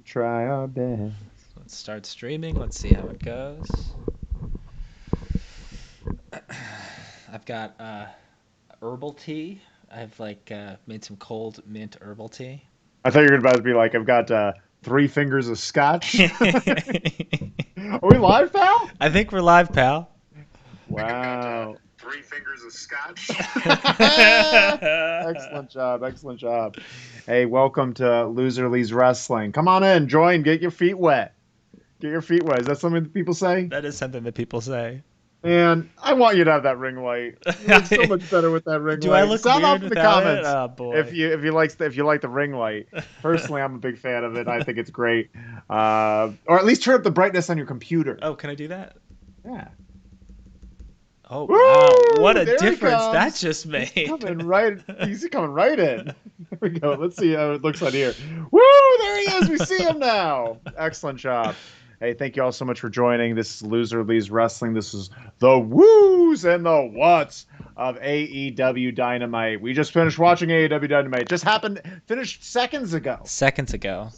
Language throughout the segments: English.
try our best. Let's start streaming. Let's see how it goes. I've got herbal tea. I've made some cold mint herbal tea. I thought you were about to be like, I've got 3 fingers of scotch. Are we live, pal? I think we're live, pal. Wow. 3 fingers of scotch. Excellent job. Excellent job. Hey, welcome to Loser Lee's Wrestling. Come on in, join, get your feet wet. Get your feet wet. Is that something that people say? That is something that people say. And I want you to have that ring light. You look so much better with that ring light. Do I look Sound weird off in the without comments it? Oh boy. if you like the ring light. Personally, I'm a big fan of it. I think it's great. Or at least turn up the brightness on your computer. Oh, can I do that? Yeah. Oh Woo! wow! What a There he difference comes. that just made. He's coming right in. There we go. Let's see how it looks on here. Woo! There he is. We see him now. Excellent job. Hey, thank you all so much for joining. This is Loser Lee's Wrestling. This is the woos and the whats of AEW Dynamite. We just finished watching AEW Dynamite. Just finished seconds ago. Seconds ago.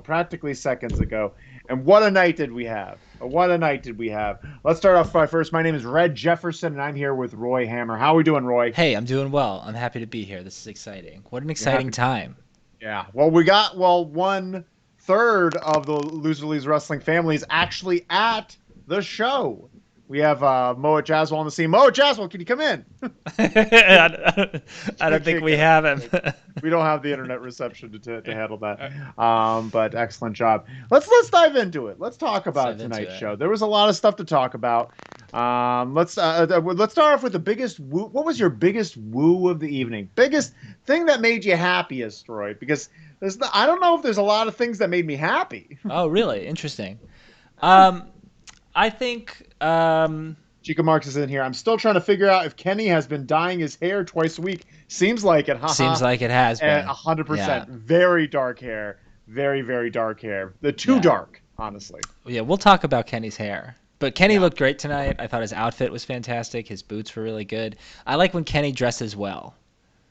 Practically seconds ago. And what a night did we have. What a night did we have. Let's start off by first. My name is Red Jefferson, and I'm here with Roy Hammer. How are we doing, Roy? Hey, I'm doing well. I'm happy to be here. This is exciting. What an exciting time. Yeah. Well, we got 1/3 of the Loser Lee's Wrestling family is actually at the show. We have Moat Jaswell on the scene. Moat Jaswell, can you come in? I don't think we have him. We don't have the internet reception to handle that. But excellent job. Let's dive into it. Let's talk about tonight's show. There was a lot of stuff to talk about. Let's start off with the biggest woo. What was your biggest woo of the evening? Biggest thing that made you happiest, Roy? Because I don't know if there's a lot of things that made me happy. Oh, really? Interesting. I think Chica Marks is in here. I'm still trying to figure out if Kenny has been dyeing his hair twice a week. Seems like it, huh? Seems like it has been. 100%. Yeah. Very dark hair. Very, very dark hair. Too dark, honestly. Yeah, we'll talk about Kenny's hair. But Kenny looked great tonight. I thought his outfit was fantastic. His boots were really good. I like when Kenny dresses well.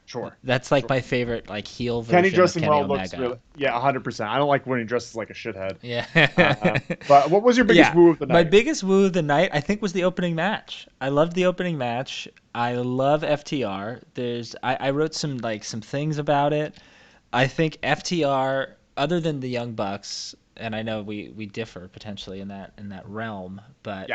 Sure. That's my favorite heel version Kenny dressing of Kenny well Omega. looks really, 100%. I don't like when he dresses like a shithead. Yeah. But what was your biggest woo of the night? My biggest woo of the night, I think, was the opening match. I loved the opening match. I love FTR. I wrote some things about it. I think FTR, other than the Young Bucks, and I know we differ potentially in that realm, but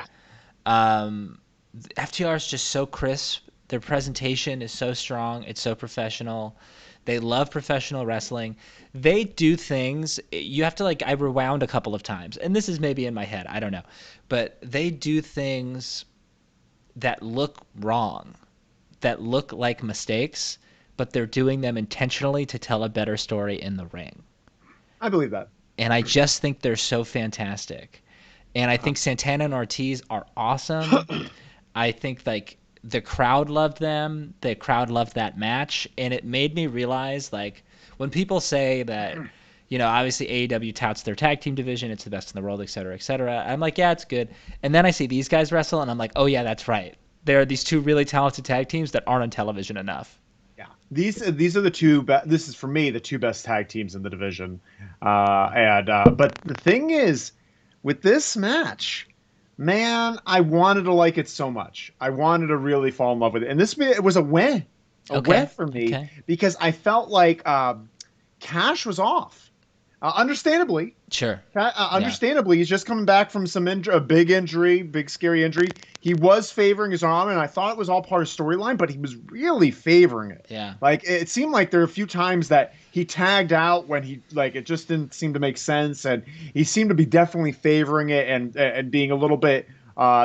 FTR is just so crisp. Their presentation is so strong. It's so professional. They love professional wrestling. They do things. You have to I rewound a couple of times, and this is maybe in my head. I don't know, but they do things that look wrong, that look like mistakes, but they're doing them intentionally to tell a better story in the ring. I believe that. And I just think they're so fantastic. And I think Santana and Ortiz are awesome. I think the crowd loved them. The crowd loved that match. And it made me realize when people say that, obviously AEW touts their tag team division, it's the best in the world, et cetera, et cetera. I'm like, yeah, it's good. And then I see these guys wrestle and I'm like, oh yeah, that's right. There are these two really talented tag teams that aren't on television enough. Yeah, these are the two. This is for me the two best tag teams in the division. But the thing is, with this match, man, I wanted to like it so much. I wanted to really fall in love with it, and it was a win, win for me because I felt like Cash was off. Understandably. Sure. Understandably, he's just coming back from a big scary injury. He was favoring his arm, and I thought it was all part of storyline, but he was really favoring it. Yeah. It seemed like there were a few times that he tagged out when it just didn't seem to make sense, and he seemed to be definitely favoring it and being a little bit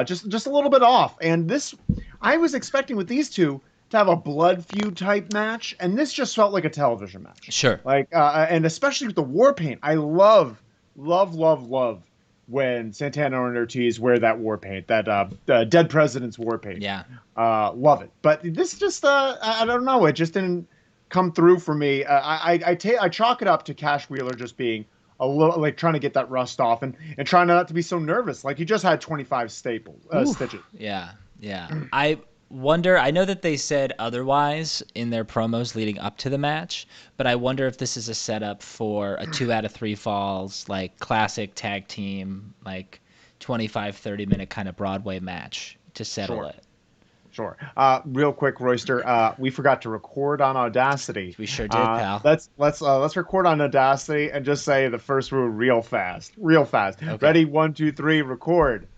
just a little bit off. And I was expecting with these two to have a blood feud type match, and this just felt like a television match. Sure. And especially with the war paint, I love when Santana and Ortiz wear that war paint, that Dead President's war paint. Yeah. Love it. But this just, I don't know, it just didn't come through for me. I chalk it up to Cash Wheeler just being a little trying to get that rust off and trying not to be so nervous. He just had 25 stitches. Yeah. wonder. I know that they said otherwise in their promos leading up to the match, but I wonder if this is a setup for a 2 out of 3 falls, like classic tag team, like 25, 30-minute kind of Broadway match to settle Sure. it. Sure. Real quick, Royster. We forgot to record on Audacity. We sure did, pal. Let's record on Audacity and just say the first word real fast. Real fast. Okay. Ready? 1, 2, 3. Record.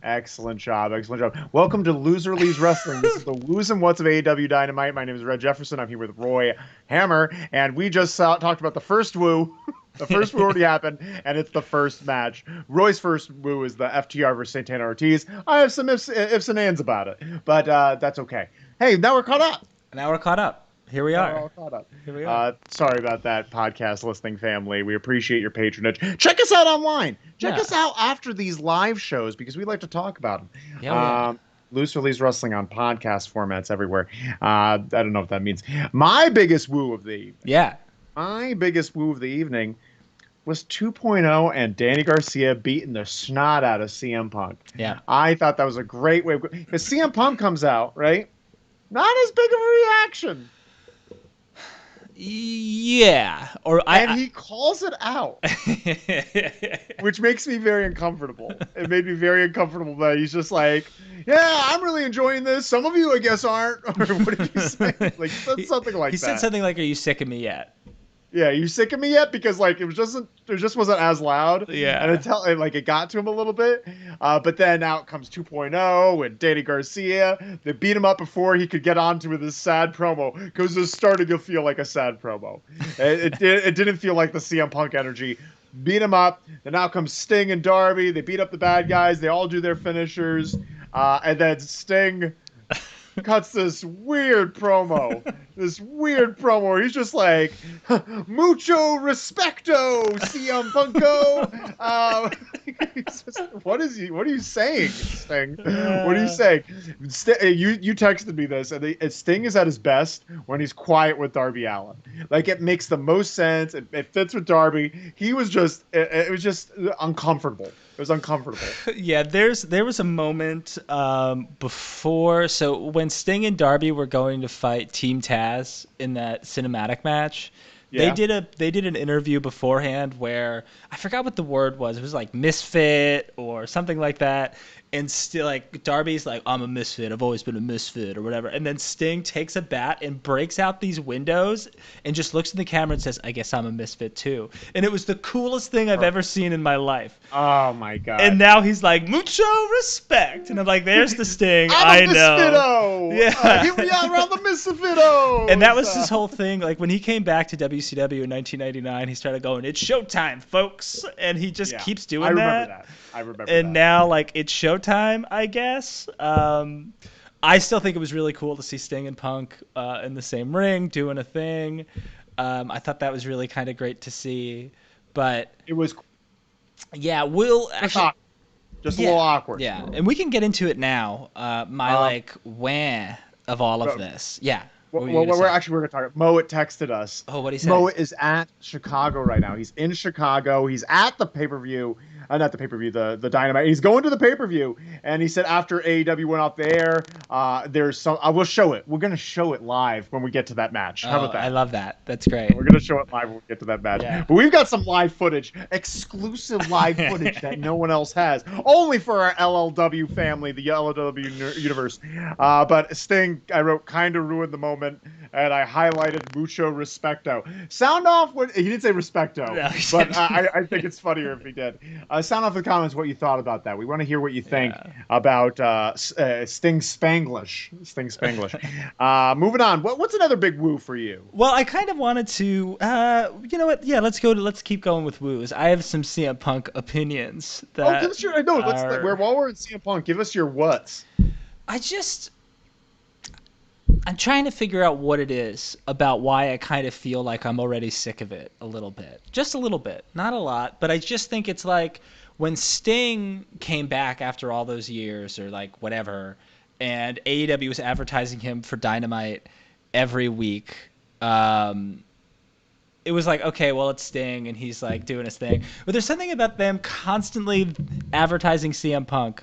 Excellent job. Excellent job. Welcome to Loser Leaves Wrestling. This is the Who's and What's of AEW Dynamite. My name is Red Jefferson. I'm here with Roy Hammer, and we just talked about the first woo. The first woo already happened, and it's the first match. Roy's first woo is the FTR versus Santana Ortiz. I have some ifs and ands about it, but that's okay. Hey, now we're caught up. Now we're caught up. Here we are. Here we are. Sorry about that, podcast listening family. We appreciate your patronage. Check us out online. Check us out after these live shows because we like to talk about them. Yeah. Loose Release Wrestling on podcast formats everywhere. I don't know what that means. My biggest woo of the evening. Yeah. My biggest woo of the evening was 2.0 and Danny Garcia beating the snot out of CM Punk. Yeah. I thought that was a great way because CM Punk comes out, right? Not as big of a reaction. Yeah. He calls it out, which makes me very uncomfortable. It made me very uncomfortable that he's just like, yeah, I'm really enjoying this. Some of you, I guess, aren't. Or what did he say? Like, something like that. He said something like, "Are you sick of me yet?" Yeah, you sick of me yet? Because like it just wasn't as loud. Yeah, and it got to him a little bit. But then out comes 2.0 and Danny Garcia. They beat him up before he could get onto with his sad promo because it's starting to feel like a sad promo. It didn't feel like the CM Punk energy. Beat him up. Then out comes Sting and Darby. They beat up the bad guys. They all do their finishers, and then Sting cuts this weird promo where he's just like, mucho respecto, CM Punko. What are you saying, Sting? What are you saying? You texted me this, and Sting is at his best when he's quiet with Darby Allin. Like, it makes the most sense. It fits with Darby. He was just, it was just uncomfortable. It was uncomfortable. Yeah, there was a moment before. So when Sting and Darby were going to fight Team Taz in that cinematic match, they did an interview beforehand where I forgot what the word was. It was like misfit or something like that. And still, like, Darby's like, I'm a misfit. I've always been a misfit or whatever. And then Sting takes a bat and breaks out these windows and just looks in the camera and says, I guess I'm a misfit too. And it was the coolest thing I've ever seen in my life. Oh, my God. And now he's like, mucho respect. And I'm like, there's the Sting. I know. Yeah. Here we are around the misfito. And that was his whole thing. Like, when he came back to WCW in 1999, he started going, it's showtime, folks. And he just keeps doing that. I remember and that. now, like, it's showtime, I guess. I still think it was really cool to see Sting and Punk in the same ring doing a thing. I thought that was really kind of great to see. But it was, yeah, we'll actually just a little awkward. Yeah, and we can get into it now. Wah of all of this. Yeah. We're going to talk. Moet texted us. Oh, what he said? Moet is at Chicago right now. He's in Chicago. He's at the pay-per-view. Not the pay-per-view, the Dynamite. He's going to the pay-per-view, and he said after AEW went off the air, there's some. I will show it. We're going to show it live when we get to that match. How about that? I love that. That's great. We're going to show it live when we get to that match. Yeah. But we've got some live footage, exclusive live footage that no one else has, only for our LLW family, the LLW universe. But Sting, I wrote, kind of ruined the moment, and I highlighted mucho respecto. Sound off when he didn't say respecto, but I think it's funnier if he did. Sound off in the comments what you thought about that. We want to hear what you think about Sting Spanglish. Moving on. What's another big woo for you? Well, I kind of wanted to. You know what? Yeah, let's keep going with woos. I have some CM Punk opinions. Give us your. No, while we're in CM Punk, give us your whats. I'm trying to figure out what it is about why I kind of feel like I'm already sick of it a little bit. Just a little bit. Not a lot, but I just think it's like when Sting came back after all those years or like whatever, and AEW was advertising him for Dynamite every week, it was like, okay, well, it's Sting, and he's like doing his thing. But there's something about them constantly advertising CM Punk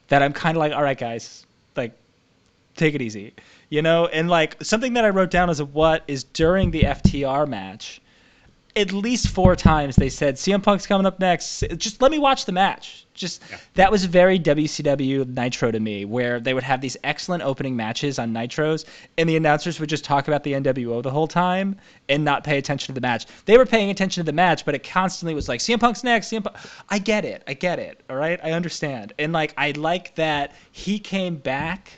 that I'm kind of like, all right, guys, like, take it easy, and like something that I wrote down as a what is during the FTR match, at least 4 times they said CM Punk's coming up next. Just let me watch the match. That was very WCW Nitro to me, where they would have these excellent opening matches on Nitros, and the announcers would just talk about the NWO the whole time and not pay attention to the match. They were paying attention to the match, but it constantly was like CM Punk's next. CM Punk. I get it. All right, I understand, and like I like that he came back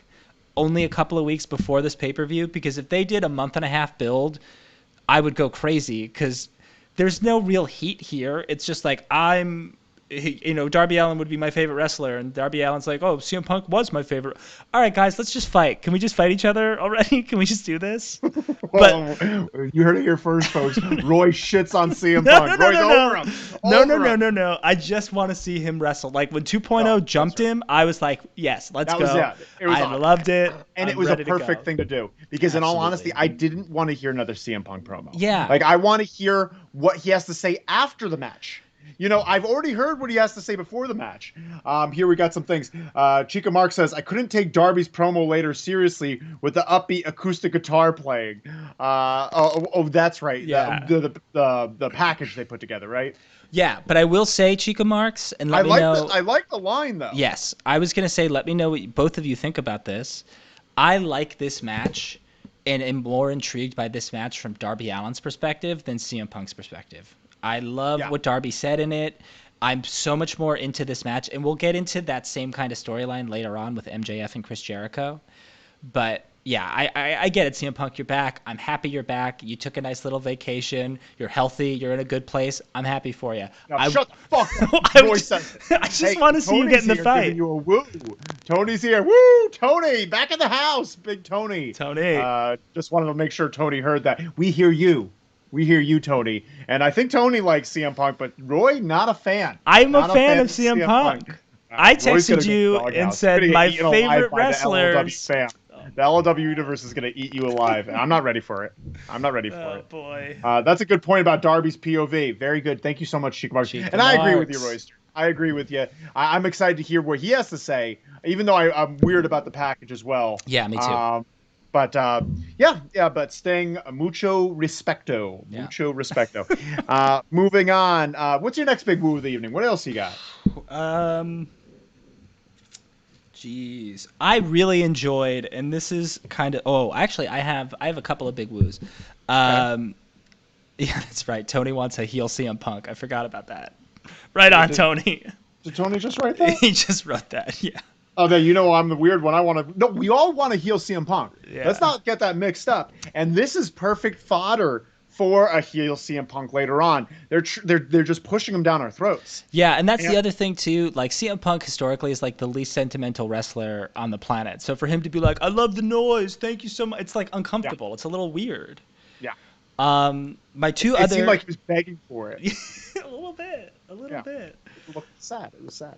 only a couple of weeks before this pay-per-view, because if they did a month and a half build, I would go crazy, because there's no real heat here. It's just like Darby Allin would be my favorite wrestler, and Darby Allin's like, oh, CM Punk was my favorite. All right, guys, let's just fight. Can we just fight each other already? Can we just do this? Well, you heard it here first, folks. Roy shits on CM Punk. Roy's over him. No. I just want to see him wrestle. Like when 2.0 jumped him, I was like, yes, let's go. I loved it. And it was a perfect thing to do. Because in all honesty, I didn't want to hear another CM Punk promo. Yeah. Like, I want to hear what he has to say after the match. I've already heard what he has to say before the match. Here we got some things. Chica Mark says, I couldn't take Darby's promo later seriously with the upbeat acoustic guitar playing. That's right. Yeah. The package they put together, right? Yeah, but I will say, Chica Marks, and let me know. I like the line, though. Yes, I was going to say, let me know what both of you think about this. I like this match and am more intrigued by this match from Darby Allin's perspective than CM Punk's perspective. I love what Darby said in it. I'm so much more into this match, and we'll get into that same kind of storyline later on with MJF and Chris Jericho. But yeah, I get it, CM Punk, you're back. I'm happy you're back. You took a nice little vacation. You're healthy. You're in a good place. I'm happy for you. Now, shut the fuck up. I just want to see you get in the fight. You a woo. Tony's here. Woo! Tony, back in the house. Big Tony. Just wanted to make sure Tony heard that. We hear you. We hear you, Tony. And I think Tony likes CM Punk, but Roy, not a fan. I'm a fan of CM Punk. I texted you and said my favorite wrestlers. The LOW universe is going to eat you alive, and I'm not ready for it. Oh, boy. That's a good point about Darby's POV. Very good. Thank you so much, Chica Marks. And I agree with you, Royster. I agree with you. I'm excited to hear what he has to say, even though I'm weird about the package as well. Yeah, me too. But Sting, mucho respecto. Yeah. Mucho respecto. Moving on. What's your next big woo of the evening? What else you got? Jeez. I really enjoyed, and this is kind of, actually, I have a couple of big woos. Okay. Yeah, that's right. Tony wants a heel CM Punk. I forgot about that. Right on, Tony. Did Tony just write that? He just wrote that, yeah. Oh, I'm the weird one. No, we all want to heel CM Punk. Yeah. Let's not get that mixed up. And this is perfect fodder for a heel CM Punk later on. They're just pushing him down our throats. Yeah, and that's the other thing too. Like CM Punk historically is like the least sentimental wrestler on the planet. So for him to be like, "I love the noise, thank you so much," it's like uncomfortable. Yeah. It's a little weird. Yeah. My two it other. It seemed like he was begging for it. A little bit. It looked sad. It was sad.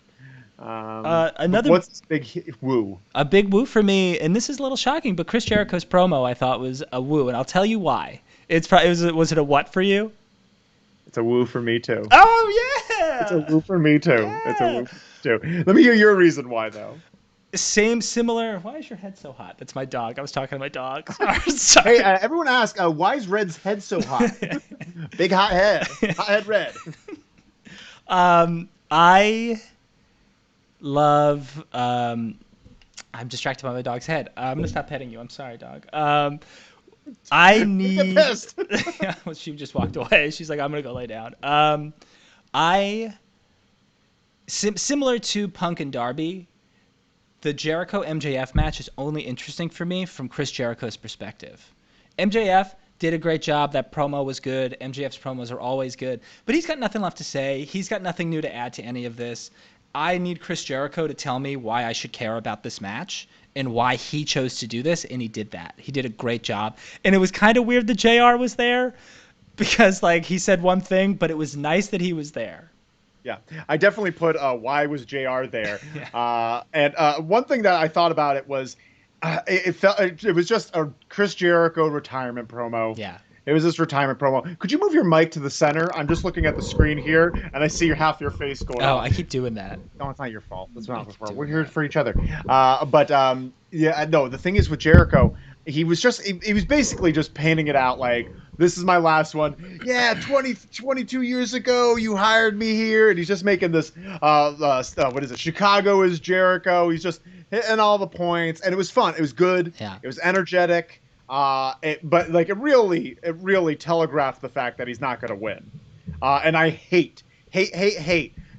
Another what's big woo? A big woo for me, and this is a little shocking, but Chris Jericho's promo I thought was a woo, and I'll tell you why. Was it a what for you? It's a woo for me too. Oh yeah. It's a woo for me too. Yeah. It's a woo too. Let me hear your reason why though. Similar. Why is your head so hot? That's my dog. I was talking to my dog. Sorry. Hey, everyone asks, why is Red's head so hot? Big hot head. Hot head Red. I love. I'm distracted by my dog's head. I'm gonna stop petting you. I'm sorry, dog. I need. Well, she just walked away. She's like, I'm gonna go lay down. Similar to Punk and Darby, the Jericho MJF match is only interesting for me from Chris Jericho's perspective. MJF did a great job. That promo was good. MJF's promos are always good. But he's got nothing left to say. He's got nothing new to add to any of this. I need Chris Jericho to tell me why I should care about this match and why he chose to do this, and he did that. He did a great job. And it was kind of weird that JR was there because, like, he said one thing, but it was nice that he was there. Yeah, I definitely put why was JR there. Yeah. And one thing that I thought about it was it was just a Chris Jericho retirement promo. Yeah. It was this retirement promo. Could you move your mic to the center? I'm just looking at the screen here, and I see half your face going Oh, on. I keep doing that. No, it's not your fault. That's not keep for. doing We're here that. for each other. But yeah, no. The thing is with Jericho, he was basically just painting it out like this is my last one. Yeah, 22 years ago, you hired me here, and he's just making this. What is it? Chicago is Jericho. He's just hitting all the points, and it was fun. It was good. Yeah. It was energetic. But like it really telegraphed the fact that he's not going to win. And I hate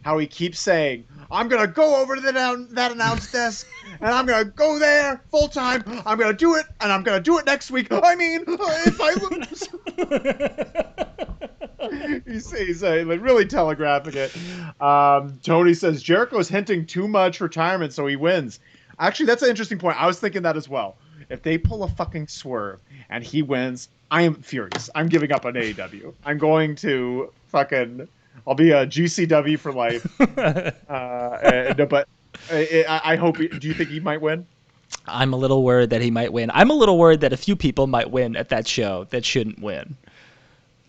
how he keeps saying, I'm going to go over to that announce desk, and I'm going to go there full time. I'm going to do it, and I'm going to do it next week. I mean, if I lose. he's like really telegraphing it. Tony says, Jericho's hinting too much retirement, so he wins. Actually, that's an interesting point. I was thinking that as well. If they pull a fucking swerve and he wins, I am furious. I'm giving up on AEW. I'm going to I'll be a GCW for life. No, but I hope. Do you think he might win? I'm a little worried that he might win. I'm a little worried that a few people might win at that show that shouldn't win.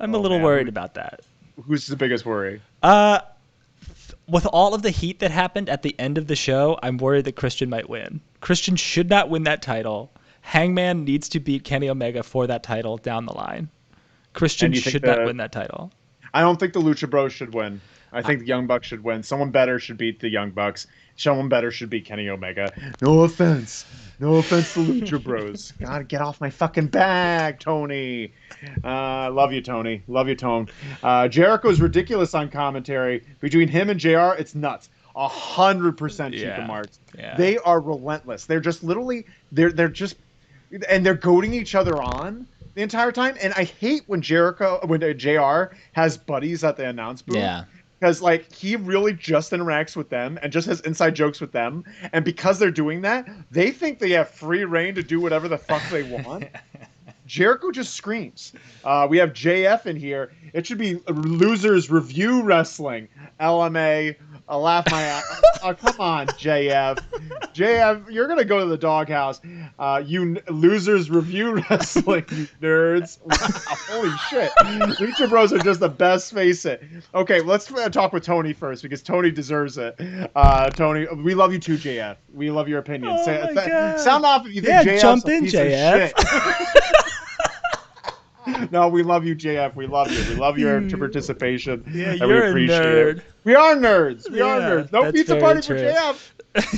I'm a little worried about that. Who's the biggest worry? With all of the heat that happened at the end of the show, I'm worried that Christian might win. Christian should not win that title. Hangman needs to beat Kenny Omega for that title down the line. Christian should not win that title. I don't think the Lucha Bros should win. I think the Young Bucks should win. Someone better should beat the Young Bucks. Someone better should beat Kenny Omega. No offense. No offense to Lucha Bros. Gotta get off my fucking back, Tony. Love you, Tony. Love you, Tone. Jericho's ridiculous on commentary. Between him and JR, it's nuts. 100% Chica Marks. Yeah. They are relentless. They're just literally, they're just, and they're goading each other on the entire time. And I hate when JR has buddies at the announce booth. Yeah. Because like he really just interacts with them and just has inside jokes with them, and because they're doing that, they think they have free reign to do whatever the fuck they want. Jericho just screams. We have JF in here. It should be Losers Review Wrestling. LMA. I'll laugh my ass. Oh, come on, JF. JF, you're going to go to the doghouse. You Losers Review Wrestling, you nerds. Wow, holy shit. Lucha Bros are just the best, face it. Okay, let's talk with Tony first, because Tony deserves it. Tony, we love you too, JF. We love your opinion. Sound off if you think JF's jump a in, piece JF. of shit. No, we love you, JF. We love you. We love your participation. Yeah, and you're we appreciate a nerd. it. We are nerds. We are Yeah, nerds. No that's pizza very party true. for JF.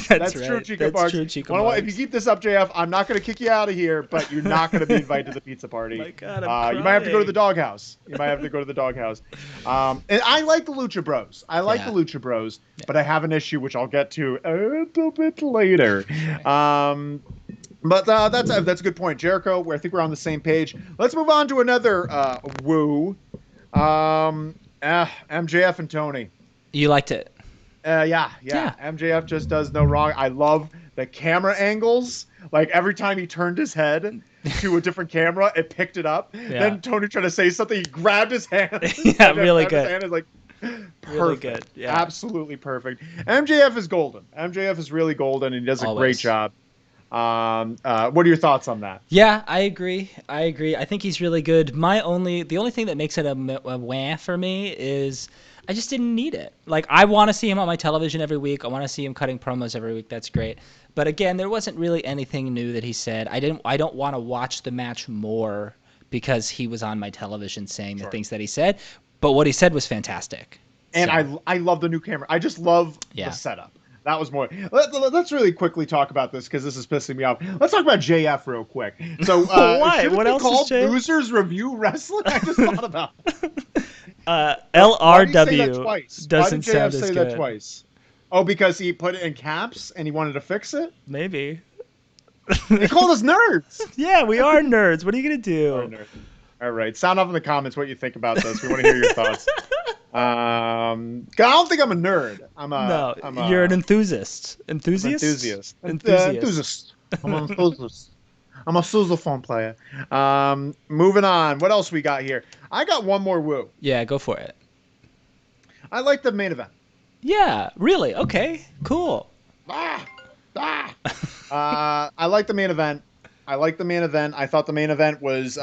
That's right. true, Chica That's Marks. true, Chica If Marks. you keep this up, JF, I'm not going to kick you out of here, but you're not going to be invited to the pizza party. My God, I'm you might have to go to crying. the doghouse. And I like the Lucha Bros. But I have an issue, which I'll get to a little bit later. But that's a good point. Jericho, I think we're on the same page. Let's move on to another woo. MJF and Tony. You liked it. Yeah. MJF just does no wrong. I love the camera angles. Like every time he turned his head to a different camera, it picked it up. Yeah. Then Tony tried to say something. He grabbed his hand. Yeah, really good. His hand is like perfect. Really good. Yeah. Absolutely perfect. MJF is golden. MJF is really golden, and he does a great job. What are your thoughts on that? Yeah, I agree. I think he's really good. The only thing that makes it a wah for me is I just didn't need it. Like, I want to see him on my television every week. I want to see him cutting promos every week. That's great. But again, there wasn't really anything new that he said. I don't want to watch the match more because he was on my television saying the things that he said. But what he said was fantastic. And I love the new camera. I just love the setup. That was more. Let's really quickly talk about this because this is pissing me off. Let's talk about JF real quick. So, why? What else called is JF? Losers Review Wrestling? I just thought about it. LRW doesn't Why did JF sound as say good. that twice? Oh, because he put it in caps and he wanted to fix it? Maybe. They called us nerds. Yeah, we are nerds. What are you gonna do? All right. Sound off in the comments what you think about this. We want to hear your thoughts. I don't think I'm a nerd. You're an enthusiast. Enthusiast. Enthusiast. I'm an enthusiast. I'm a sousaphone player. Moving on. What else we got here? I got one more woo. Yeah, go for it. I like the main event. Yeah, really? Okay, cool. I like the main event. I thought the main event was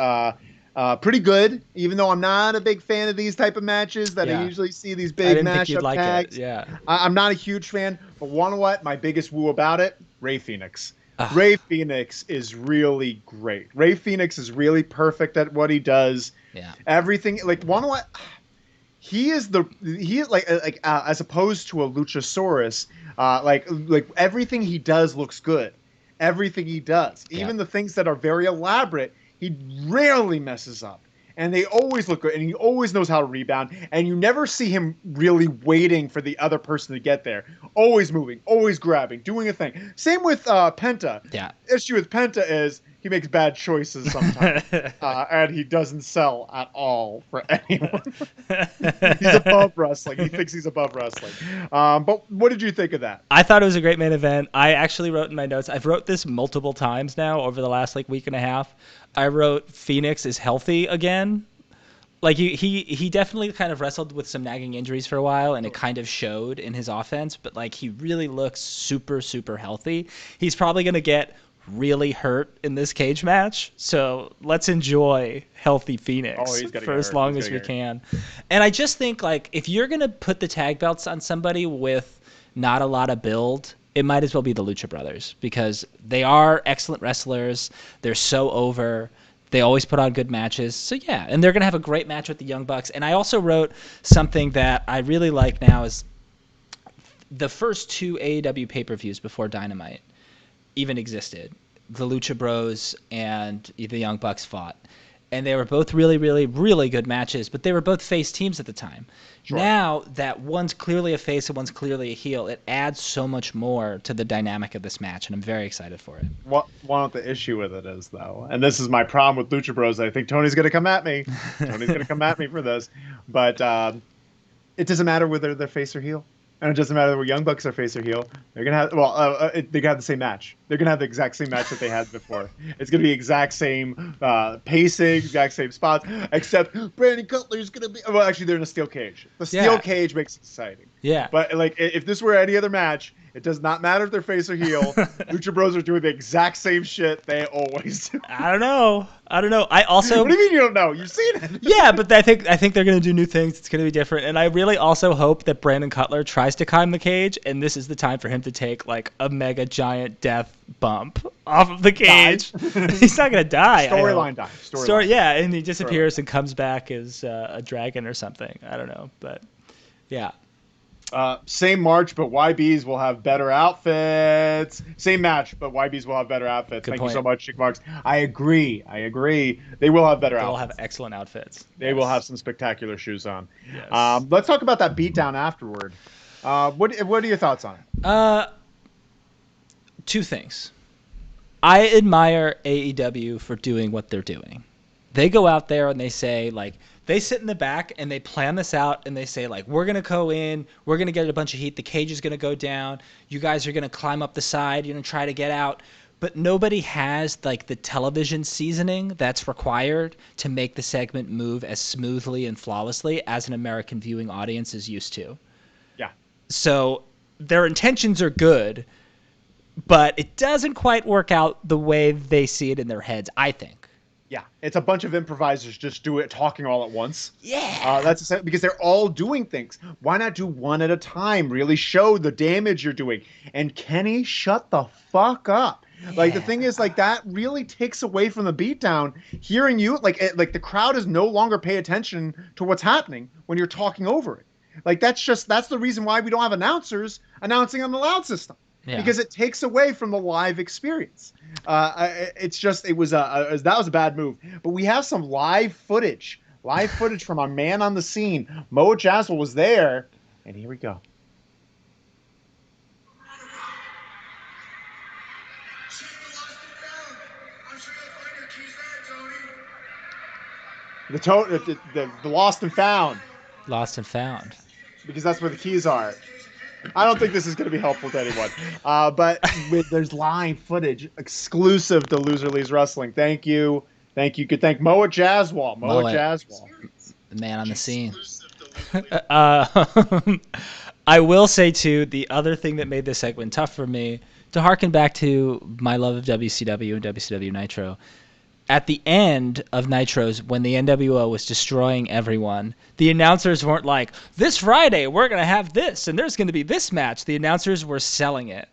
Pretty good, even though I'm not a big fan of these type of matches that I Yeah. usually see, these I big didn't think you'd mashup like it. tags. Yeah. I'm not a huge fan, but want to what? My biggest woo about it, Ray Phoenix. Ah, Ray Phoenix is really great. Ray Phoenix is really perfect at what he does. yeah. Everything, like, want to what? He is like as opposed to a Luchasaurus, like everything he does looks good. Everything he does, Yeah. even the things that are very elaborate, he rarely messes up. And they always look good, and he always knows how to rebound. And you never see him really waiting for the other person to get there. Always moving, always grabbing, doing a thing. Same with Penta. Yeah. Issue with Penta is he makes bad choices sometimes, and he doesn't sell at all for anyone. He's above wrestling. He thinks he's above wrestling. But what did you think of that? I thought it was a great main event. I actually wrote in my notes. I've wrote this multiple times now over the last like week and a half. I wrote Phoenix is healthy again. Like he definitely kind of wrestled with some nagging injuries for a while, and it kind of showed in his offense. But like he really looks super healthy. He's probably gonna get really hurt in this cage match. So let's enjoy healthy Phoenix for as long as we can. And I just think like if you're gonna put the tag belts on somebody with not a lot of build, it might as well be the Lucha Brothers because they are excellent wrestlers. They're so over. They always put on good matches. So, yeah, and they're going to have a great match with the Young Bucks. And I also wrote something that I really like now is the first two AEW pay-per-views before Dynamite even existed. The Lucha Bros and the Young Bucks fought. And they were both really good matches, but they were both face teams at the time. Sure. Now that one's clearly a face and one's clearly a heel, it adds so much more to the dynamic of this match, and I'm very excited for it. What the issue with it is, though, and this is my problem with Lucha Bros. I think Tony's going to come at me. Tony's going to come at me for this, but it doesn't matter whether they're face or heel. And it doesn't matter whether Young Bucks are face or heel. They're gonna have they have the same match. They're gonna have the exact same match that they had before. It's gonna be exact same pacing, exact same spots, except Brandon Cutler's gonna be. Well, actually, they're in a steel cage. The steel cage makes it exciting. Yeah. But like, if this were any other match, it does not matter if they're face or heel. Lucha Bros are doing the exact same shit they always do. I don't know. I also. What do you mean you don't know? You've seen it. Yeah, but I think they're gonna do new things. It's gonna be different, and I really also hope that Brandon Cutler tries to climb the cage, and this is the time for him to take like a mega giant death bump off of the cage. He's not gonna die. Storyline die. Story. Yeah, and he disappears and comes back as a dragon or something. I don't know, but yeah. Same March, but YBs will have better outfits. Same match, but YBs will have better outfits. Thank you so much, Chick Marks. I agree. They will have better outfits. They will have excellent outfits. They will have some spectacular shoes on. Yes. Let's talk about that beatdown afterward. What are your thoughts on it? Two things. I admire AEW for doing what they're doing. They go out there and they say, like, they sit in the back and they plan this out and they say, like, we're going to go in, we're going to get a bunch of heat, the cage is going to go down, you guys are going to climb up the side, you're going to try to get out. But nobody has, like, the television seasoning that's required to make the segment move as smoothly and flawlessly as an American viewing audience is used to. Yeah. So their intentions are good, but it doesn't quite work out the way they see it in their heads, I think. Yeah, it's a bunch of improvisers just talking all at once. Yeah. That's because they're all doing things. Why not do one at a time? Really show the damage you're doing. And Kenny, shut the fuck up. Yeah. Like, the thing is, like, that really takes away from the beatdown. Hearing you, like the crowd is no longer pay attention to what's happening when you're talking over it. Like, that's the reason why we don't have announcers announcing on the loud system. Yeah. Because it takes away from the live experience. That was a bad move. But we have some live footage from our man on the scene. Moa Jaswal was there, and here we go. The lost and found. Lost and found. Because that's where the keys are. I don't think this is going to be helpful to anyone. But there's live footage exclusive to Loser Leaves Wrestling. Thank you. Could thank Moa Jaswal. The man on the scene. I will say, too, the other thing that made this segment tough for me, to harken back to my love of WCW and WCW Nitro, at the end of Nitros, when the NWO was destroying everyone, the announcers weren't like, this Friday we're going to have this and there's going to be this match. The announcers were selling it.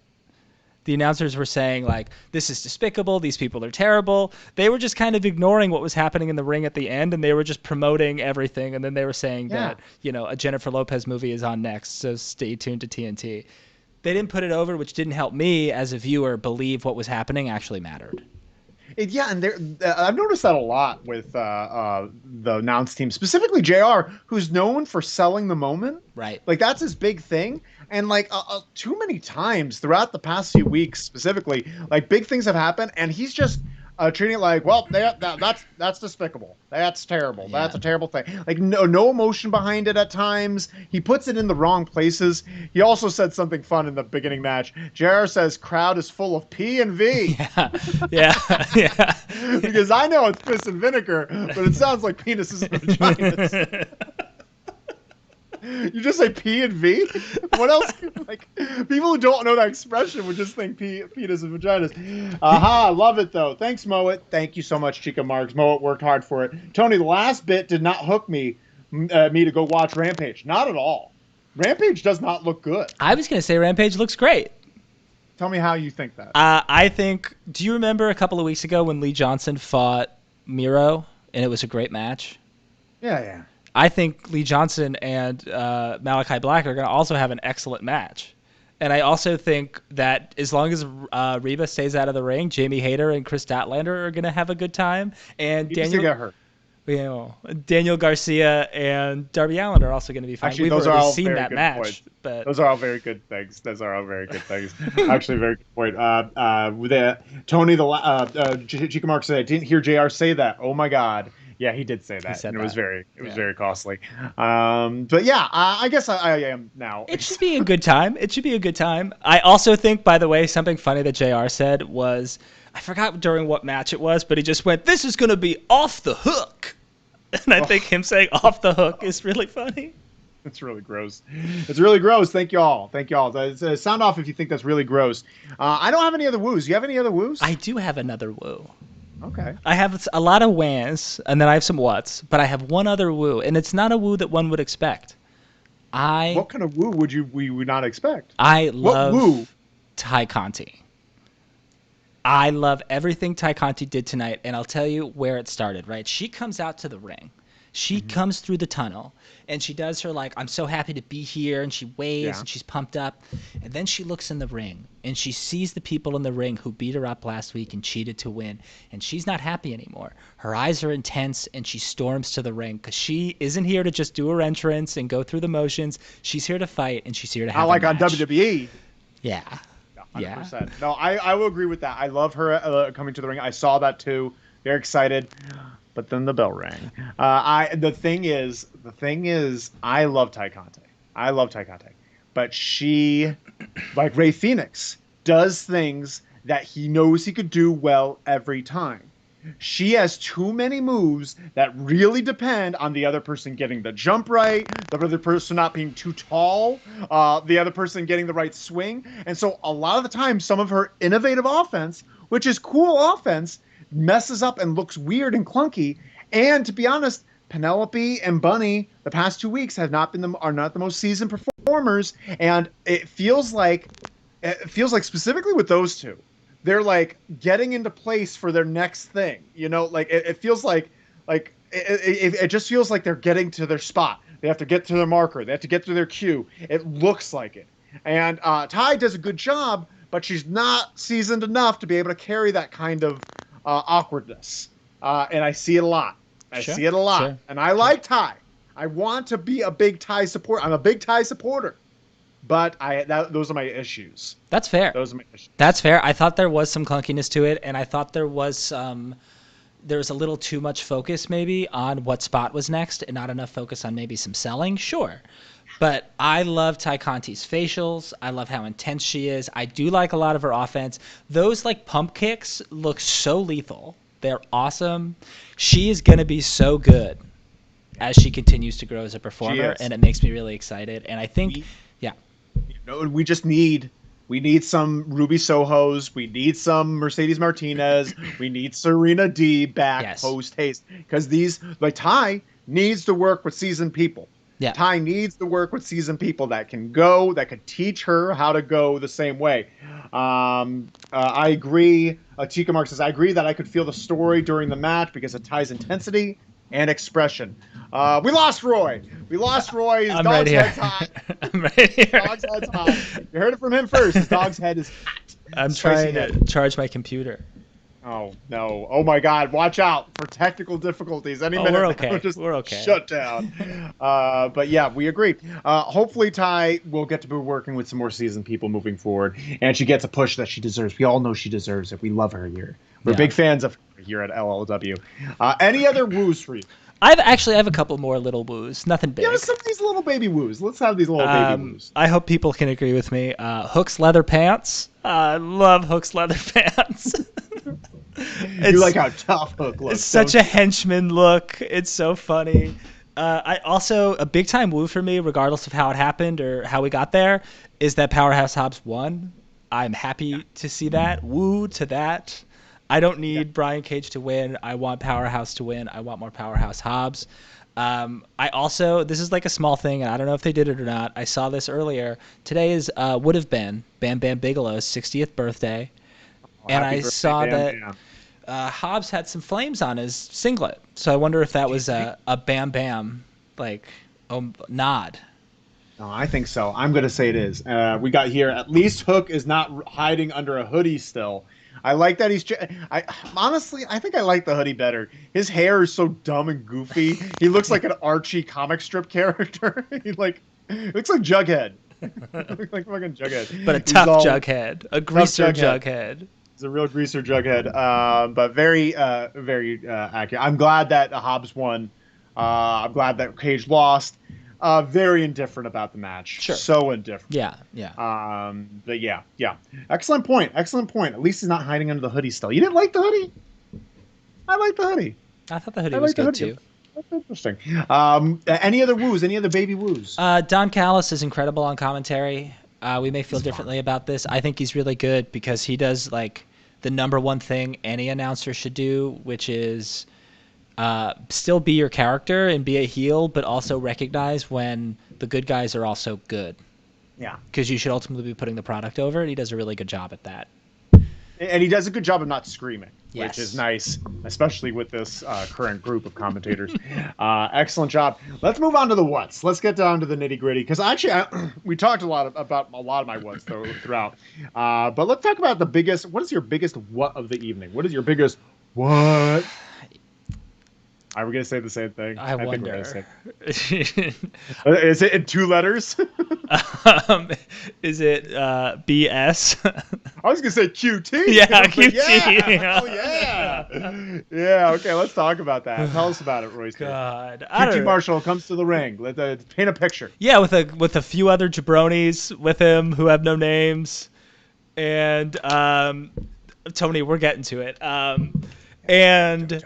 The announcers were saying, like, this is despicable, these people are terrible. They were just kind of ignoring what was happening in the ring at the end, and they were just promoting everything. And then they were saying that, a Jennifer Lopez movie is on next, so stay tuned to TNT. They didn't put it over, which didn't help me as a viewer believe what was happening actually mattered. And I've noticed that a lot with the announce team, specifically JR, who's known for selling the moment. Right. Like, that's his big thing. And, like, too many times throughout the past few weeks specifically, like, big things have happened, and he's just treating it like, well, that's despicable. That's terrible. Yeah. That's a terrible thing. Like, no emotion behind it at times. He puts it in the wrong places. He also said something fun in the beginning match. JR says, crowd is full of P and V. Yeah. Because I know it's piss and vinegar, but it sounds like penises and vaginas. You just say P and V? What else? Like, people who don't know that expression would just think penis and vaginas. Aha, love it though. Thanks, Moet. Thank you so much, Chica Marks. Moet worked hard for it. Tony, the last bit did not hook me to go watch Rampage. Not at all. Rampage does not look good. I was going to say Rampage looks great. Tell me how you think that. I think, do you remember a couple of weeks ago when Lee Johnson fought Miro and it was a great match? Yeah. I think Lee Johnson and Malachi Black are going to also have an excellent match. And I also think that as long as Reba stays out of the ring, Jamie Hayter and Chris Statlander are going to have a good time. And Daniel got hurt. Daniel Garcia and Darby Allin are also going to to be fine. We've already seen that match. But those are all very good things. Actually, very good point. Tony, Chica Mark said, I didn't hear JR say that. Oh my God. Yeah, he did say that, and it was very costly. But yeah, I guess I am now. It should be a good time. I also think, by the way, something funny that JR said was, I forgot during what match it was, but he just went, "This is going to be off the hook," and I think him saying "off the hook" is really funny. It's really gross. Thank y'all. Sound off if you think that's really gross. I don't have any other woos. You have any other woos? I do have another woo. Okay. I have a lot of whans, and then I have some whats, but I have one other woo, and it's not a woo that one would expect. What kind of woo would we not expect? I love what woo? Ty Conti. I love everything Ty Conti did tonight, and I'll tell you where it started, right? She comes out to the ring. She comes through the tunnel, and she does her, like, I'm so happy to be here, and she waves, and she's pumped up. And then she looks in the ring, and she sees the people in the ring who beat her up last week and cheated to win, and she's not happy anymore. Her eyes are intense, and she storms to the ring, because she isn't here to just do her entrance and go through the motions. She's here to fight, and she's here to have a match. On WWE. Yeah. 100%. Yeah. No, I will agree with that. I love her coming to the ring. I saw that too. Very excited. But then the bell rang. The thing is, I love Ty Conti. But she, like Ray Phoenix, does things that he knows he could do well every time. She has too many moves that really depend on the other person getting the jump right, the other person not being too tall, the other person getting the right swing. And so a lot of the time, some of her innovative offense, which is cool offense, messes up and looks weird and clunky. And to be honest, Penelope and Bunny the past 2 weeks are not the most seasoned performers, and it feels like specifically with those two, they're like getting into place for their next thing. Like it feels like it just feels like they're getting to their spot. They have to get to their marker. They have to get to their cue. It looks like it. And Ty does a good job, but she's not seasoned enough to be able to carry that kind of awkwardness. And I see it a lot. Sure. And I like Ty. I want to be a big Ty supporter. I'm a big Ty supporter. But those are my issues. That's fair. Those are my issues. That's fair. I thought there was some clunkiness to it, and I thought there was a little too much focus maybe on what spot was next and not enough focus on maybe some selling. Sure. But I love Ty Conti's facials. I love how intense she is. I do like a lot of her offense. Those like pump kicks look so lethal. They're awesome. She is going to be so good as she continues to grow as a performer, and it makes me really excited. And I think, we just need We need some Ruby Sohos. We need some Mercedes Martinez. We need Serena D back Yes. post haste because these like Ty needs to work with seasoned people. Yeah. Ty needs to work with seasoned people that can go, that could teach her how to go the same way. I agree. Chica Mark says, I agree that I could feel the story during the match because of Ty's intensity and expression. We lost Roy. We lost Roy. His I'm dog's right here. head's hot. I'm right here. Dog's head's hot. You heard it from him first. His dog's head is hot. I'm Spicy trying to head. charge my computer. Oh no! Oh my God! Watch out for technical difficulties. Any minute we're now, okay. just We're okay. shut down. But yeah, we agree. Hopefully, Ty will get to be working with some more seasoned people moving forward, and she gets a push that she deserves. We all know she deserves it. We love her here. We're Yeah. big fans of her here at LLW. Any other woos for you? I have a couple more little woos. Nothing big. Give us some of these little baby woos. Let's have these little baby woos. I hope people can agree with me. Hook's leather pants. I love Hook's leather pants. You like how tough Hook looks. It's such a henchman look. It's so funny. I also, a big time woo for me, regardless of how it happened or how we got there, is that Powerhouse Hobbs won. I'm happy to see that. Woo to that. I don't need Brian Cage to win. I want Powerhouse to win. I want more Powerhouse Hobbs. I also, this is like a small thing, and I don't know if they did it or not. I saw this earlier. Today is would have been Bam Bam Bigelow's 60th birthday, and I saw that Hobbs had some flames on his singlet. So I wonder if that was a Bam Bam nod. No, I think so. I'm going to say it is. We got here. At least Hook is not hiding under a hoodie still. I like that honestly, I think I like the hoodie better. His hair is so dumb and goofy. He looks like an Archie comic strip character. He looks like Jughead. Looks like fucking Jughead. But a tough Jughead. A greaser Jughead. He's a real greaser Jughead. But very, very accurate. I'm glad that Hobbs won. I'm glad that Cage lost. Very indifferent about the match. Sure. So indifferent. Yeah. But yeah. Excellent point. At least he's not hiding under the hoodie still. You didn't like the hoodie? I like the hoodie. I thought the hoodie was good too. That's interesting. Any other woos? Any other baby woos? Don Callis is incredible on commentary. We may feel differently about this. I think he's really good because he does like the number one thing any announcer should do, which is still be your character and be a heel, but also recognize when the good guys are also good. Yeah. Because you should ultimately be putting the product over, and he does a really good job at that. And he does a good job of not screaming, Yes. which is nice, especially with this current group of commentators. Excellent job. Let's move on to the what's. Let's get down to the nitty gritty because actually we talked about a lot of my what's throughout. But let's talk about the biggest. What is your biggest what of the evening? What is your biggest what? Are we going to say the same thing? I wonder. Is it in 2 letters? Is it BS? I was going to say QT. Yeah, QT. Yeah. Oh, yeah. Yeah, okay, let's talk about that. Tell us about it, Royce. God. QT Marshall comes to the ring. Let's paint a picture. Yeah, with a few other jabronis with him who have no names. And Tony, we're getting to it. And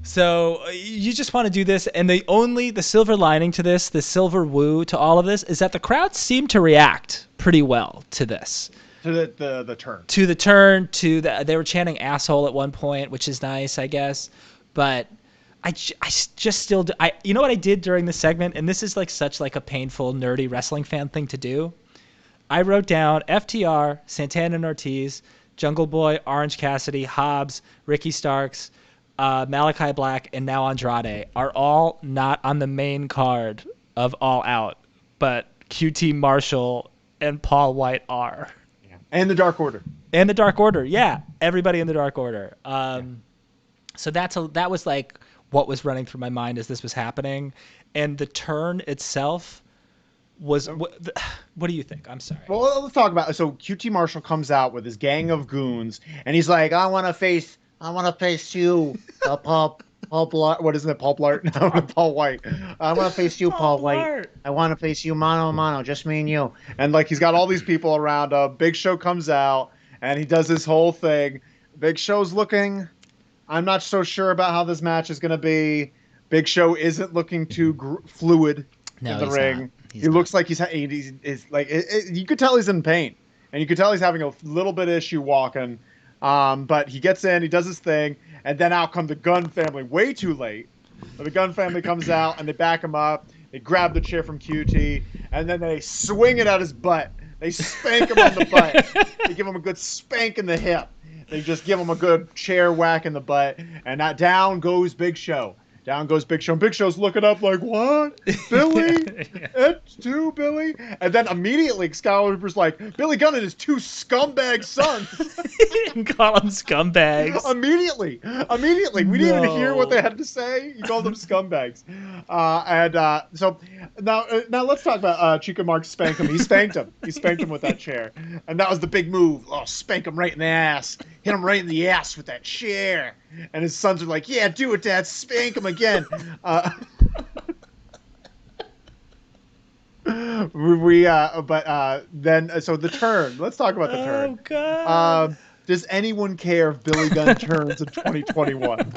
so you just want to do this, and the silver lining to this, the silver woo to all of this, is that the crowd seemed to react pretty well to this. To the turn. To the turn, they were chanting asshole at one point, which is nice, I guess. But I just still, you know what I did during this segment, and this is like such like a painful, nerdy wrestling fan thing to do. I wrote down FTR, Santana and Ortiz, Jungle Boy, Orange Cassidy, Hobbs, Ricky Starks, Malachi Black, and now Andrade are all not on the main card of All Out, but QT Marshall and Paul White are. Yeah. And the Dark Order. And the Dark Order, yeah. Everybody in the Dark Order. So that was like what was running through my mind as this was happening. And the turn itself was... What do you think? I'm sorry. Well, let's talk about it. So QT Marshall comes out with his gang of goons, and he's like, I want to face you, Paul Blart. What is it, Paul Blart? No, Paul White. I want to face you, Paul White. I want to face you, mano a mano, just me and you. And like he's got all these people around. Big Show comes out, and he does this whole thing. Big Show's looking. I'm not so sure about how this match is going to be. Big Show isn't looking too fluid in the ring. He looks like he's like you could tell he's in pain. and you could tell he's having a little bit of issue walking. But he gets in, he does his thing, and then out come the Gunn family way too late. The Gunn family comes out and they back him up. They grab the chair from QT, and then they swing it at his butt. They spank him on the butt. They give him a good spank in the hip. They just give him a good chair whack in the butt, and down goes Big Show. Down goes Big Show. And Big Show's looking up like, what? Billy? It's two, Billy? And then immediately Excalibur's like, Billy Gunn and his two scumbag sons. Call them scumbags. Immediately. We didn't even hear what they had to say. He called them scumbags. So now let's talk about Chico Mark spank him. He spanked him. He spanked him with that chair. And that was the big move. Oh, spank him right in the ass. Hit him right in the ass with that chair. And his sons are like, yeah, do it, Dad. Spank him again. So the turn. Let's talk about the turn. Oh, God. Does anyone care if Billy Gunn turns in 2021?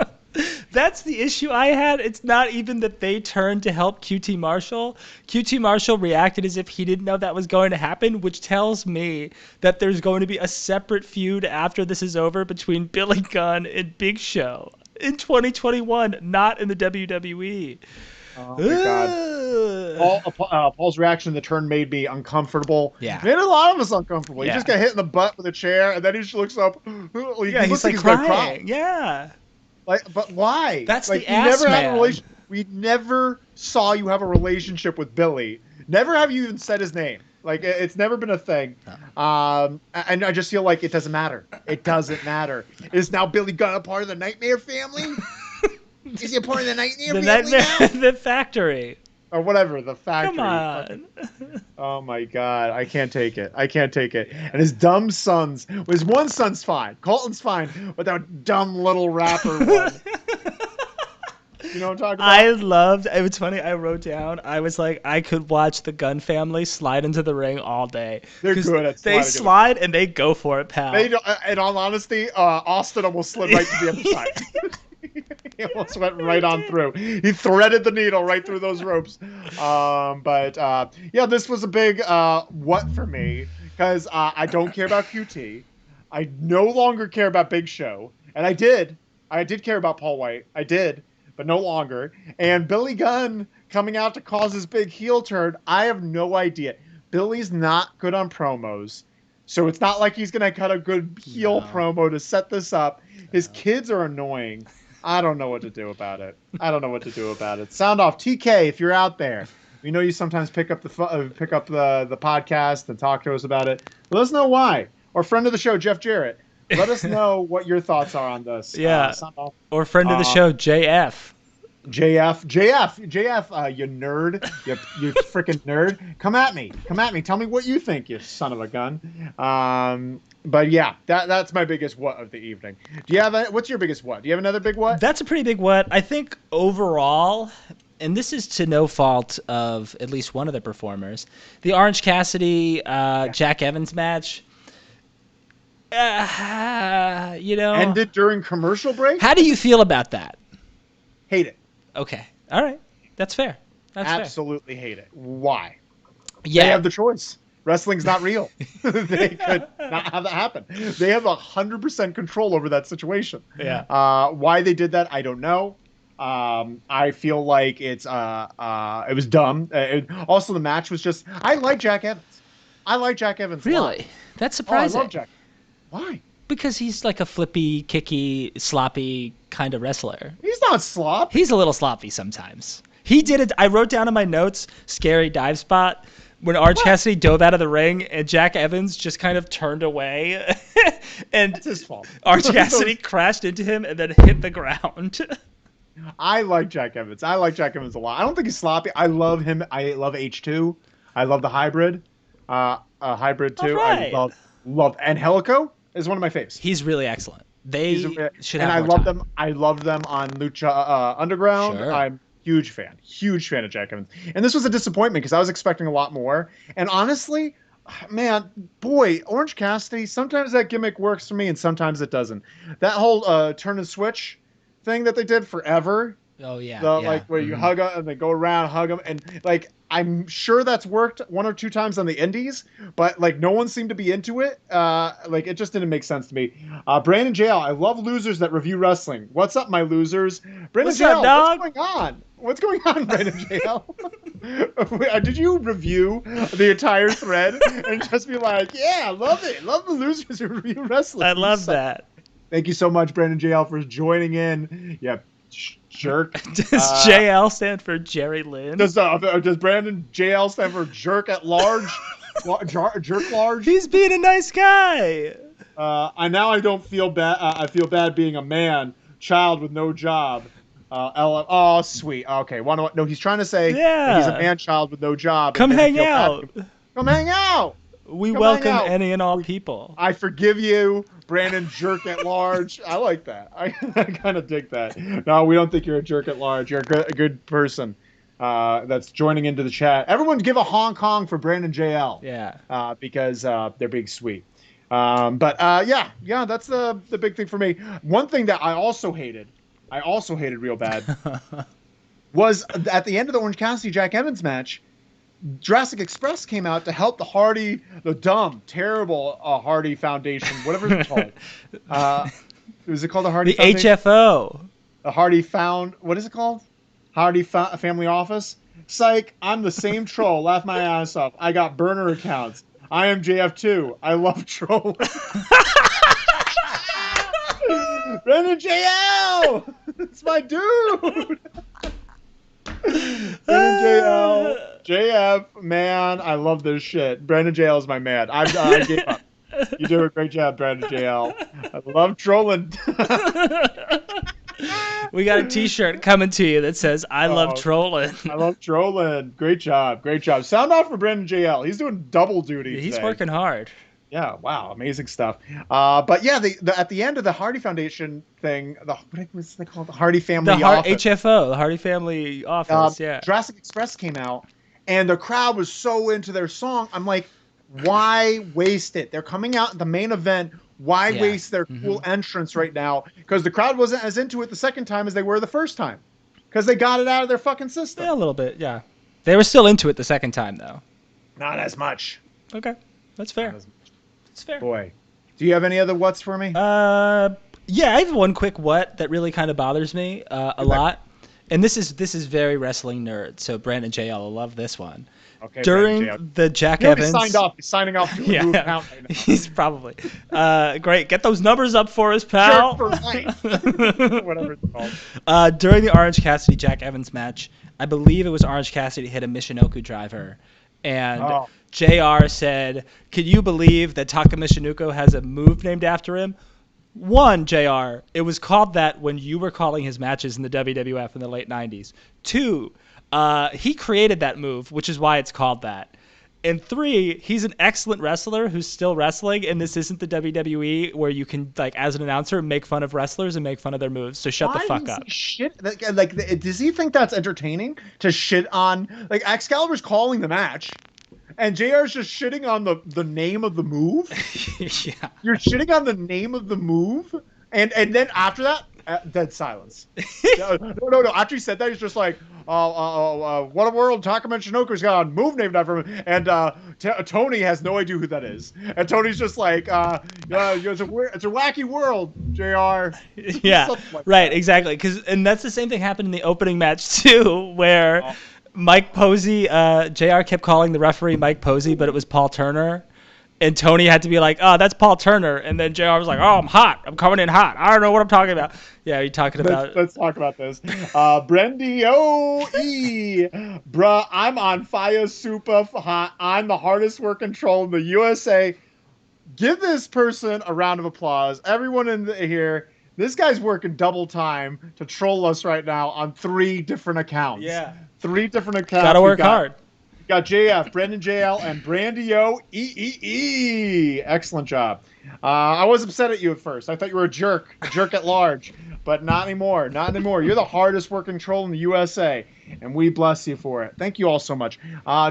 That's the issue I had. It's not even that they turned to help QT Marshall. QT Marshall reacted as if he didn't know that was going to happen, which tells me that there's going to be a separate feud after this is over between Billy Gunn and Big Show in 2021, not in the WWE. Oh my God. Paul's reaction to the turn made me uncomfortable. Yeah. Made a lot of us uncomfortable. Yeah. He just got hit in the butt with a chair, and then he just looks up. He's like crying. Yeah. But why? That's like, the ass man. We never saw you have a relationship with Billy. Never have you even said his name. Like, it's never been a thing. And I just feel like it doesn't matter. It doesn't matter. Is now Billy Gunn a part of the Nightmare family? Is he a part of the Nightmare family now? The factory. Or whatever, the factory. Come on. Oh my God, I can't take it. And his dumb sons. His one son's fine. Colton's fine, but that dumb little rapper one. You know what I'm talking about? It was funny, I wrote down, I was like, I could watch the Gunn family slide into the ring all day. They're good at They slide and they go for it, pal. In all honesty, Austin almost slid right to the other side. He almost went right on through. He threaded the needle right through those ropes. This was a big what for me, because I don't care about QT. I no longer care about Big Show. And I did care about Paul White. I did, but no longer. And Billy Gunn coming out to cause his big heel turn, I have no idea. Billy's not good on promos. So it's not like he's going to cut a good heel promo to set this up. His kids are annoying. I don't know what to do about it. Sound off, TK, if you're out there. We know you sometimes pick up the podcast and talk to us about it. Let us know why. Or friend of the show, Jeff Jarrett. Let us know what your thoughts are on this. Yeah. Or friend of the show, JF. JF, you nerd, you freaking nerd. Come at me. Tell me what you think, you son of a gun. But yeah, that's my biggest what of the evening. What's your biggest what? Do you have another big what? That's a pretty big what. I think overall, and this is to no fault of at least one of the performers, the Orange Cassidy, Jack Evans match. Ended during commercial break. How do you feel about that? Hate it. Okay. All right. That's fair. Absolutely hate it. Why? Yeah. They have the choice. Wrestling's not real. They could not have that happen. They have 100% control over that situation. Yeah. Why they did that, I don't know. I feel like it was dumb. Also, the match was just. I like Jack Evans. Really? That's surprising. I love Jack. Why? Because he's like a flippy, kicky, sloppy kind of wrestler. He's not slop. He's a little sloppy sometimes. He did it. I wrote down in my notes, scary dive spot, when Orange Cassidy dove out of the ring and Jack Evans just kind of turned away. And it's his fault. Orange Cassidy crashed into him and then hit the ground. I like Jack Evans. I like Jack Evans a lot. I don't think he's sloppy. I love him. I love H2. I love the hybrid. Hybrid too. Right. I love and Helico is one of my faves. He's really excellent. They should have and more time. them. I love them on Lucha Underground. Sure. I'm huge fan of Jack Evans. And this was a disappointment because I was expecting a lot more. And honestly, man, Orange Cassidy, sometimes that gimmick works for me and sometimes it doesn't. That whole turn and switch thing that they did forever. Oh yeah. Like where you hug them and they go around, hug them, and like I'm sure that's worked 1 or 2 times on the indies, but like no one seemed to be into it. Like it just didn't make sense to me. Brandon JL, I love losers that review wrestling. What's up, my losers? Brandon What's up, JL, dog? what's going on? What's going on, Brandon JL? Did you review the entire thread and just be like, yeah, I love it. Love the losers who review wrestling. I love that. Thank you so much, Brandon JL, for joining in. Yeah, jerk. Does JL stand for Jerry Lynn? Does Brandon JL stand for jerk at large? Jerk large? He's being a nice guy. I don't feel bad. I feel bad being a man, child with no job. Oh, sweet. Okay. No, he's trying to say that he's a man child with no job. Come hang out. Come hang out. We Come welcome hang out. any and all people. I forgive you, Brandon Jerk at Large. I like that. I kind of dig that. No, we don't think you're a jerk at large. You're a good person that's joining into the chat. Everyone give a Hong Kong for Brandon JL. Yeah. Because they're being sweet. Yeah, that's the big thing for me. One thing that I also hated real bad, was at the end of the Orange Cassidy Jack Evans match, Jurassic Express came out to help the dumb, terrible Hardy Foundation, whatever it's called. Was it called the Hardy Foundation? HFO. The Hardy what is it called? Hardy Family Office? Psych, I'm the same troll. Laugh my ass off. I got burner accounts. I am JF2. I love trolling. Brandon JL! It's my dude! Brandon JL. JF, man, I love this shit. Brandon JL is my man. I gave up. You do a great job, Brandon JL. I love trolling. We got a t-shirt coming to you that says, I love trolling. I love trolling. Great job. Great job. Sound off for Brandon JL. He's doing double duty He's today. working hard. Yeah, wow, amazing stuff. But yeah, at the end of the Hardy Foundation thing, what was they called? The Hardy Family Office. HFO, the Hardy Family Office, yeah. Jurassic Express came out, and the crowd was so into their song. I'm like, why waste it? They're coming out in the main event. Why waste their cool entrance right now? Because the crowd wasn't as into it the second time as they were the first time. Because they got it out of their fucking system. Yeah, a little bit, yeah. They were still into it the second time, though. Not as much. Okay, that's fair. That's fair. Boy. Do you have any other what's for me? Yeah, I have one quick what that really kind of bothers me a lot. And this is very wrestling nerd, so Brandon JL will love this one. Okay, during the Jack Evans, he's signing off to a new account right now. He's probably great. Get those numbers up for us, pal. Jerk for life. Whatever it's called. During the Orange Cassidy Jack Evans match, I believe it was Orange Cassidy hit a Michinoku driver, and JR said, "Can you believe that Taka Michinoku has a move named after him?" One, JR, it was called that when you were calling his matches in the WWF in the late 90s. Two, he created that move, which is why it's called that. And three, he's an excellent wrestler who's still wrestling, and this isn't the WWE where you can, like, as an announcer, make fun of wrestlers and make fun of their moves. So shut the fuck up. Shit? Like, does he think that's entertaining to shit on? Like, Excalibur's calling the match, and JR's just shitting on the name of the move? Yeah. You're shitting on the name of the move? And then after that, dead silence. No. After he said that, he's just like, what a world. Taka Michinoku's got a move named after him. And Tony has no idea who that is. And Tony's just like, it's a wacky world, JR. Yeah, like right, that. Exactly. And that's the same thing happened in the opening match, too, where Mike Posey, JR kept calling the referee Mike Posey, but it was Paul Turner. And Tony had to be like, oh, that's Paul Turner. And then JR was like, oh, I'm hot. I'm coming in hot. I don't know what I'm talking about. Yeah, you're talking about... Let's talk about this. Brendy O.E. Bruh, I'm on fire super hot. I'm the hardest working troll in the USA. Give this person a round of applause. Everyone in here, this guy's working double time to troll us right now on 3 different accounts. Yeah. 3 different accounts. Gotta work hard. Got JF, Brendan JL, and Brandio EEE. Excellent job. I was upset at you at first. I thought you were a jerk at large, but not anymore. Not anymore. You're the hardest working troll in the USA, and we bless you for it. Thank you all so much.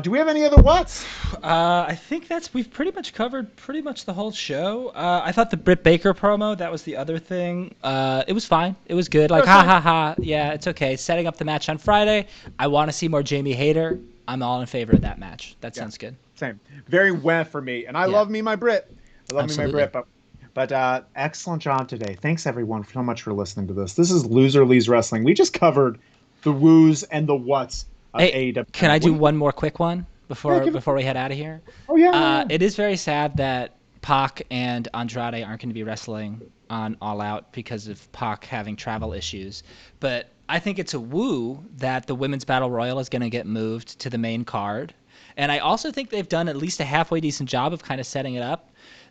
Do we have any other whats? I think we've pretty much covered pretty much the whole show. I thought the Britt Baker promo, that was the other thing. It was fine. It was good. Like, ha ha ha. Yeah, it's okay. Setting up the match on Friday. I want to see more Jamie Hayter. I'm all in favor of that match. That sounds good. Same. Very weh for me. And I love me my Brit. I love Absolutely. me my Brit. But excellent job today. Thanks everyone so much for listening to this. This is Loser Leaves Wrestling. We just covered the woos and the whats of Hey, AEW. can I do one more quick one Yeah, before we head out of here? Oh yeah. It is very sad that Pac and Andrade aren't going to be wrestling on All Out because of Pac having travel issues. But I think it's a woo that the Women's Battle Royal is going to get moved to the main card. And I also think they've done at least a halfway decent job of kind of setting it up.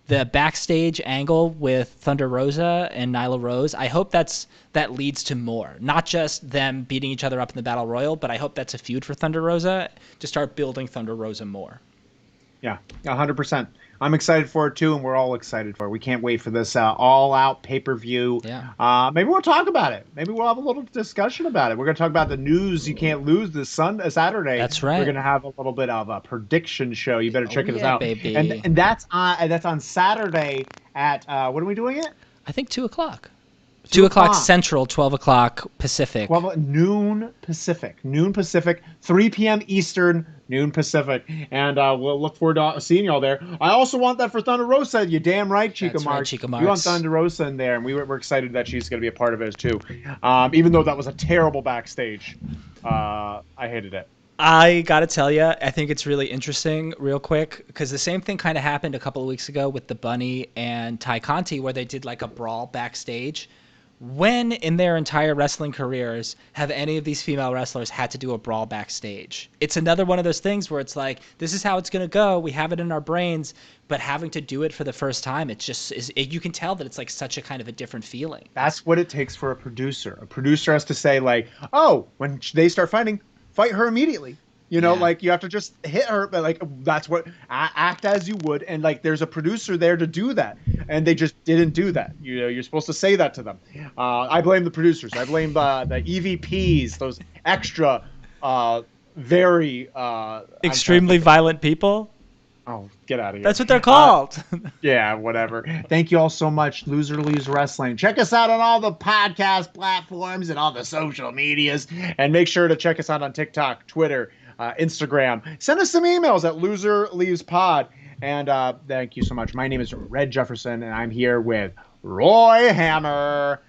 The backstage angle with Thunder Rosa and Nyla Rose, I hope that leads to more. Not just them beating each other up in the Battle Royal, but I hope that's a feud for Thunder Rosa to start building Thunder Rosa more. Yeah, 100%. I'm excited for it too, and we're all excited for it. We can't wait for this all-out pay-per-view. Yeah. Maybe we'll talk about it. Maybe we'll have a little discussion about it. We're going to talk about the news you can't lose this Saturday. That's right. We're going to have a little bit of a prediction show. You better check it out. Baby. And that's on Saturday at what are we doing it? I think 2:00. 2:00 Central, 12:00 Pacific. 12 noon Pacific. 3 p.m. Eastern, noon Pacific. And we'll look forward to seeing y'all there. I also want that for Thunder Rosa. You damn right, Chica Marks. Right, Chica Marks. You want Thunder Rosa in there, and we're excited that she's going to be a part of it too. Even though that was a terrible backstage. I hated it. I got to tell you, I think it's really interesting real quick because the same thing kind of happened a couple of weeks ago with the Bunny and Ty Conti where they did like a brawl backstage. When in their entire wrestling careers have any of these female wrestlers had to do a brawl backstage? It's another one of those things where it's like, this is how it's going to go. We have it in our brains, but having to do it for the first time, it's just, you can tell that it's like such a kind of a different feeling. That's what it takes for a producer. A producer has to say like, oh, when they start fighting, fight her immediately. You know, like you have to just hit her, but like that's what act as you would, and like there's a producer there to do that, and they just didn't do that. You know, you're supposed to say that to them. I blame the producers. I blame the EVPs, those extra, very extremely violent people. Oh, get out of here. That's what they're called. Yeah, whatever. Thank you all so much. Loser Leaves Wrestling. Check us out on all the podcast platforms and all the social medias, and make sure to check us out on TikTok, Twitter, Instagram. Send us some emails at loserleavespod. And thank you so much. My name is Red Jefferson, and I'm here with Roy Hammer.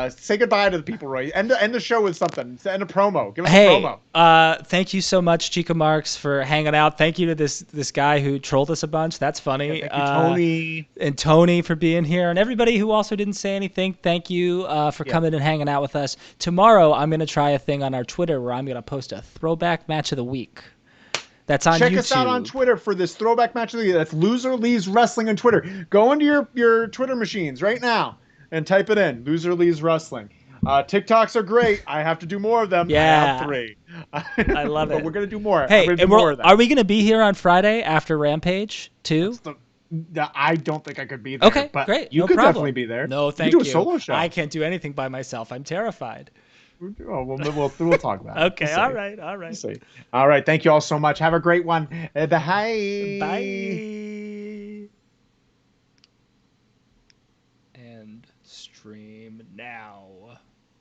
Say goodbye to the people, Roy. End the show with something. End a promo. Give us a promo. Thank you so much, Chica Marks, for hanging out. Thank you to this guy who trolled us a bunch. That's funny. Yeah, thank you, Tony. And Tony for being here. And everybody who also didn't say anything, thank you for coming and hanging out with us. Tomorrow, I'm going to try a thing on our Twitter where I'm going to post a throwback match of the week. That's on Check YouTube. us out on Twitter for this throwback match of the week. That's Loser Leaves Wrestling on Twitter. Go into your Twitter machines right now and type it in. Loser Leaves Wrestling. TikToks are great. I have to do more of them. Yeah. I have 3. I love it. But we're going to do more. Hey, and are we going to be here on Friday after Rampage too? I don't think I could be there. Okay, but great. You no could problem. definitely be there. No, thank you. Do a solo show. I can't do anything by myself. I'm terrified. Oh, we'll talk about it. Okay, all right. We'll see. All right, thank you all so much. Have a great one. Bye. Bye. And stream now.